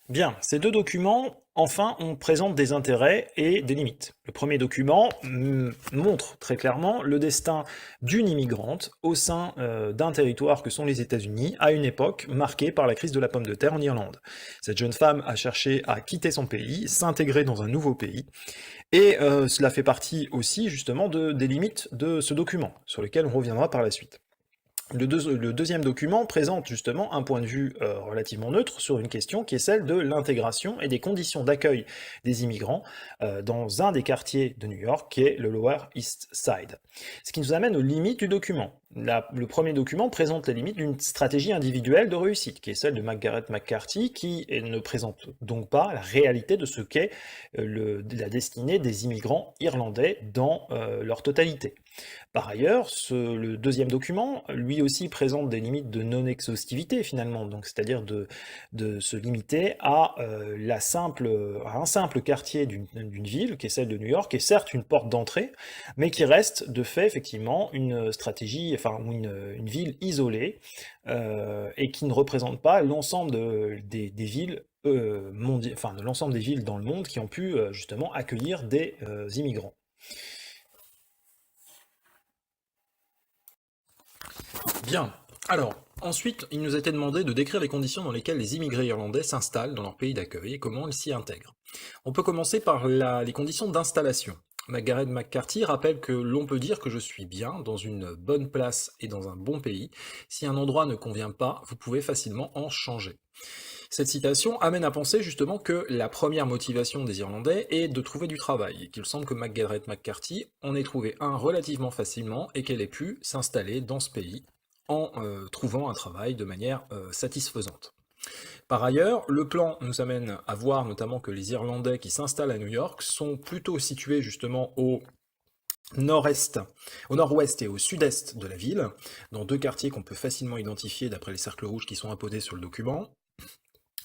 Bien, ces deux documents, enfin, on présente des intérêts et des limites. Le premier document montre très clairement le destin d'une immigrante au sein d'un territoire que sont les États-Unis, à une époque marquée par la crise de la pomme de terre en Irlande. Cette jeune femme a cherché à quitter son pays, s'intégrer dans un nouveau pays, et cela fait partie aussi justement des limites de ce document, sur lesquelles on reviendra par la suite. Le deuxième document présente justement un point de vue relativement neutre sur une question qui est celle de l'intégration et des conditions d'accueil des immigrants dans un des quartiers de New York qui est le Lower East Side. Ce qui nous amène aux limites du document. Le premier document présente les limites d'une stratégie individuelle de réussite, qui est celle de Margaret McCarthy, qui ne présente donc pas la réalité de ce qu'est la destinée des immigrants irlandais dans leur totalité. Par ailleurs, le deuxième document, lui aussi présente des limites de non-exhaustivité finalement, donc c'est-à-dire de se limiter à un simple quartier d'une ville, qui est celle de New York, qui est certes une porte d'entrée, mais qui reste de fait effectivement une stratégie, enfin une ville isolée, et qui ne représente pas l'ensemble des villes enfin de l'ensemble des villes dans le monde qui ont pu justement accueillir des immigrants. Bien. Alors, ensuite, il nous a été demandé de décrire les conditions dans lesquelles les immigrés irlandais s'installent dans leur pays d'accueil et comment ils s'y intègrent. On peut commencer par les conditions d'installation. Margaret McCarthy rappelle que l'on peut dire que je suis bien, dans une bonne place et dans un bon pays. Si un endroit ne convient pas, vous pouvez facilement en changer. Cette citation amène à penser justement que la première motivation des Irlandais est de trouver du travail, et qu'il semble que Margaret McCarthy en ait trouvé un relativement facilement et qu'elle ait pu s'installer dans ce pays en trouvant un travail de manière satisfaisante. Par ailleurs, le plan nous amène à voir notamment que les Irlandais qui s'installent à New York sont plutôt situés justement au nord-est, au nord-ouest et au sud-est de la ville, dans deux quartiers qu'on peut facilement identifier d'après les cercles rouges qui sont apposés sur le document,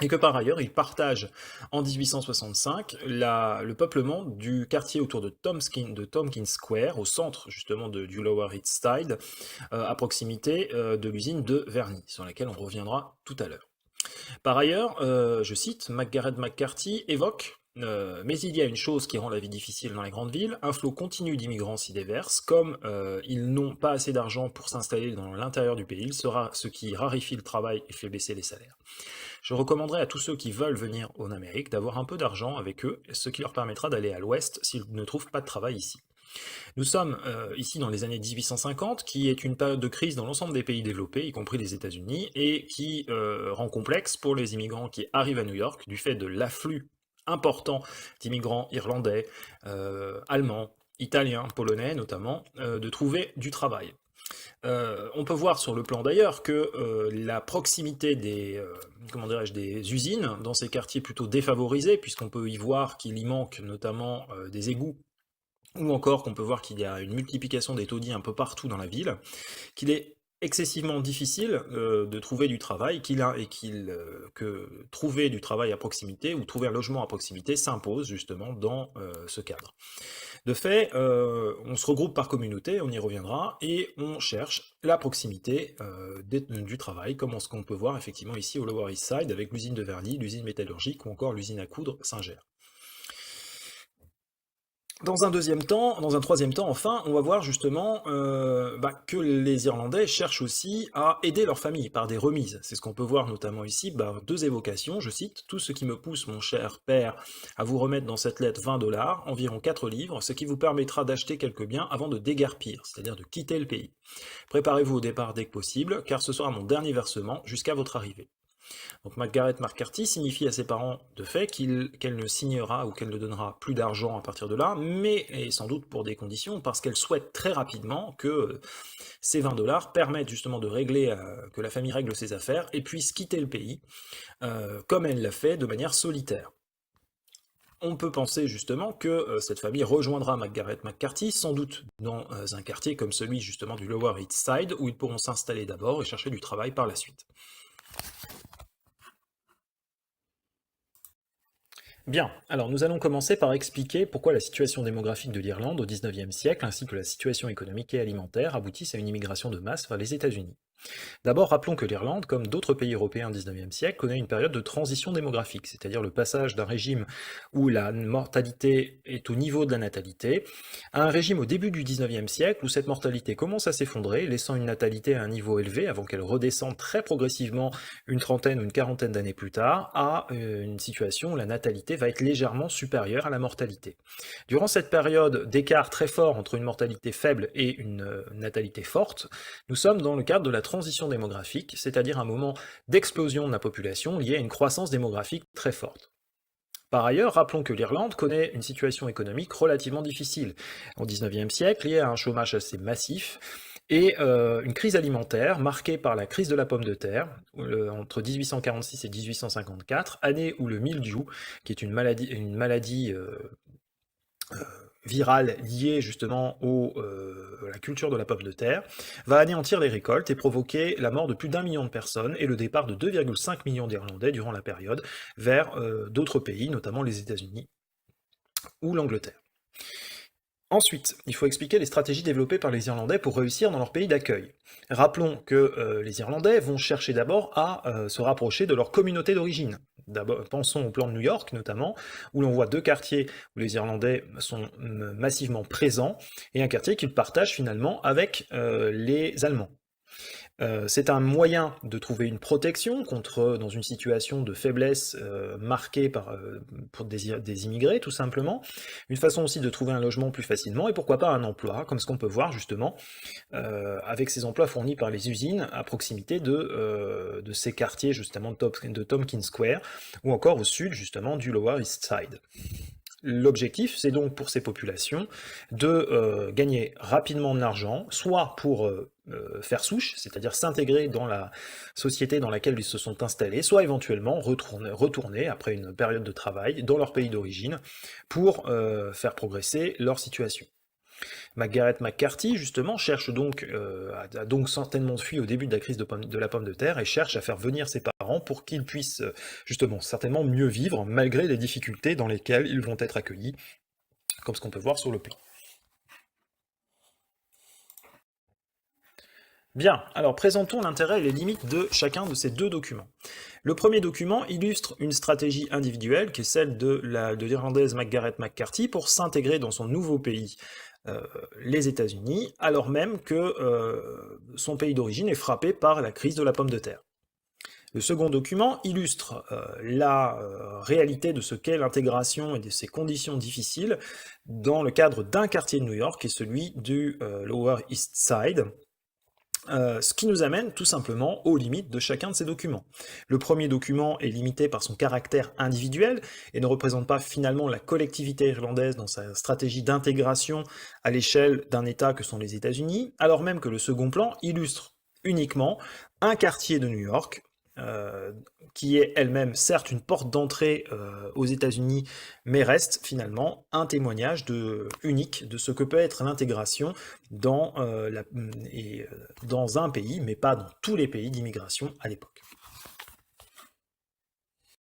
et que par ailleurs, ils partagent en 1865 le peuplement du quartier autour de Tompkins Square, au centre justement du Lower East Side, à proximité de l'usine de vernis, sur laquelle on reviendra tout à l'heure. Par ailleurs, je cite, Margaret McCarthy évoque mais il y a une chose qui rend la vie difficile dans les grandes villes, un flot continu d'immigrants s'y déverse, comme ils n'ont pas assez d'argent pour s'installer dans l'intérieur du pays, il sera ce qui raréfie le travail et fait baisser les salaires. Je recommanderais à tous ceux qui veulent venir en Amérique d'avoir un peu d'argent avec eux, ce qui leur permettra d'aller à l'ouest s'ils ne trouvent pas de travail ici. Nous sommes ici dans les années 1850, qui est une période de crise dans l'ensemble des pays développés, y compris les États-Unis, et qui rend complexe pour les immigrants qui arrivent à New York du fait de l'afflux important d'immigrants irlandais, allemands, italiens, polonais notamment, de trouver du travail. On peut voir sur le plan d'ailleurs que la proximité comment dirais-je, des usines dans ces quartiers plutôt défavorisés, puisqu'on peut y voir qu'il y manque notamment des égouts, ou encore qu'on peut voir qu'il y a une multiplication des taudis un peu partout dans la ville, qu'il est excessivement difficile de trouver du travail, que trouver du travail à proximité ou trouver un logement à proximité s'impose justement dans ce cadre. De fait, on se regroupe par communauté, on y reviendra, et on cherche la proximité du travail, comme ce qu'on peut voir effectivement ici au Lower East Side avec l'usine de vernis, l'usine métallurgique ou encore l'usine à coudre Saint-Ger. Dans un troisième temps, enfin, on va voir justement que les Irlandais cherchent aussi à aider leur famille par des remises. C'est ce qu'on peut voir notamment ici, deux évocations, je cite, « Tout ce qui me pousse, mon cher père, à vous remettre dans cette lettre 20 $, environ 4 livres, ce qui vous permettra d'acheter quelques biens avant de déguerpir, c'est-à-dire de quitter le pays. Préparez-vous au départ dès que possible, car ce sera mon dernier versement jusqu'à votre arrivée. » Donc Margaret McCarthy signifie à ses parents de fait qu'elle ne signera ou qu'elle ne donnera plus d'argent à partir de là, mais et sans doute pour des conditions, parce qu'elle souhaite très rapidement que ces 20 $ permettent justement de régler, que la famille règle ses affaires et puisse quitter le pays, comme elle l'a fait de manière solitaire. On peut penser justement que cette famille rejoindra Margaret McCarthy, sans doute dans un quartier comme celui justement du Lower East Side, où ils pourront s'installer d'abord et chercher du travail par la suite. Bien, alors nous allons commencer par expliquer pourquoi la situation démographique de l'Irlande au XIXe siècle, ainsi que la situation économique et alimentaire, aboutissent à une immigration de masse vers les États-Unis. D'abord, rappelons que l'Irlande, comme d'autres pays européens au XIXe siècle, connaît une période de transition démographique, c'est-à-dire le passage d'un régime où la mortalité est au niveau de la natalité, à un régime au début du XIXe siècle où cette mortalité commence à s'effondrer, laissant une natalité à un niveau élevé avant qu'elle redescende très progressivement une trentaine ou une quarantaine d'années plus tard, à une situation où la natalité va être légèrement supérieure à la mortalité. Durant cette période d'écart très fort entre une mortalité faible et une natalité forte, nous sommes dans le cadre de la transition démographique, c'est-à-dire un moment d'explosion de la population lié à une croissance démographique très forte. Par ailleurs, rappelons que l'Irlande connaît une situation économique relativement difficile au XIXe siècle, liée à un chômage assez massif et une crise alimentaire marquée par la crise de la pomme de terre entre 1846 et 1854, année où le mildiou, qui est une maladie virale liée justement à la culture de la pomme de terre, va anéantir les récoltes et provoquer la mort de plus d'1 million de personnes et le départ de 2,5 millions d'Irlandais durant la période vers d'autres pays, notamment les États-Unis ou l'Angleterre. Ensuite, il faut expliquer les stratégies développées par les Irlandais pour réussir dans leur pays d'accueil. Rappelons que les Irlandais vont chercher d'abord à se rapprocher de leur communauté d'origine. Pensons au plan de New York notamment, où l'on voit deux quartiers où les Irlandais sont massivement présents, et un quartier qu'ils partagent finalement avec les Allemands. C'est un moyen de trouver une protection dans une situation de faiblesse marquée pour des immigrés, tout simplement. Une façon aussi de trouver un logement plus facilement, et pourquoi pas un emploi, comme ce qu'on peut voir justement avec ces emplois fournis par les usines à proximité de ces quartiers justement de Tompkins Square, ou encore au sud justement du Lower East Side. L'objectif, c'est donc pour ces populations de gagner rapidement de l'argent, soit pour faire souche, c'est-à-dire s'intégrer dans la société dans laquelle ils se sont installés, soit éventuellement retourner après une période de travail dans leur pays d'origine pour faire progresser leur situation. Margaret McCarthy, justement, a donc certainement fui au début de la crise de la pomme de terre et cherche à faire venir ses parents pour qu'ils puissent, justement, certainement mieux vivre malgré les difficultés dans lesquelles ils vont être accueillis, comme ce qu'on peut voir sur le plan. Bien, alors présentons l'intérêt et les limites de chacun de ces deux documents. Le premier document illustre une stratégie individuelle qui est celle de l'Irlandaise Margaret McCarthy pour s'intégrer dans son nouveau pays, les États-Unis, alors même que son pays d'origine est frappé par la crise de la pomme de terre. Le second document illustre la réalité de ce qu'est l'intégration et de ses conditions difficiles dans le cadre d'un quartier de New York, qui est celui du Lower East Side, ce qui nous amène tout simplement aux limites de chacun de ces documents. Le premier document est limité par son caractère individuel et ne représente pas finalement la collectivité irlandaise dans sa stratégie d'intégration à l'échelle d'un État que sont les États-Unis, alors même que le second plan illustre uniquement un quartier de New York, qui est elle-même certes une porte d'entrée aux États-Unis, mais reste finalement un témoignage unique de ce que peut être l'intégration dans un pays, mais pas dans tous les pays d'immigration à l'époque.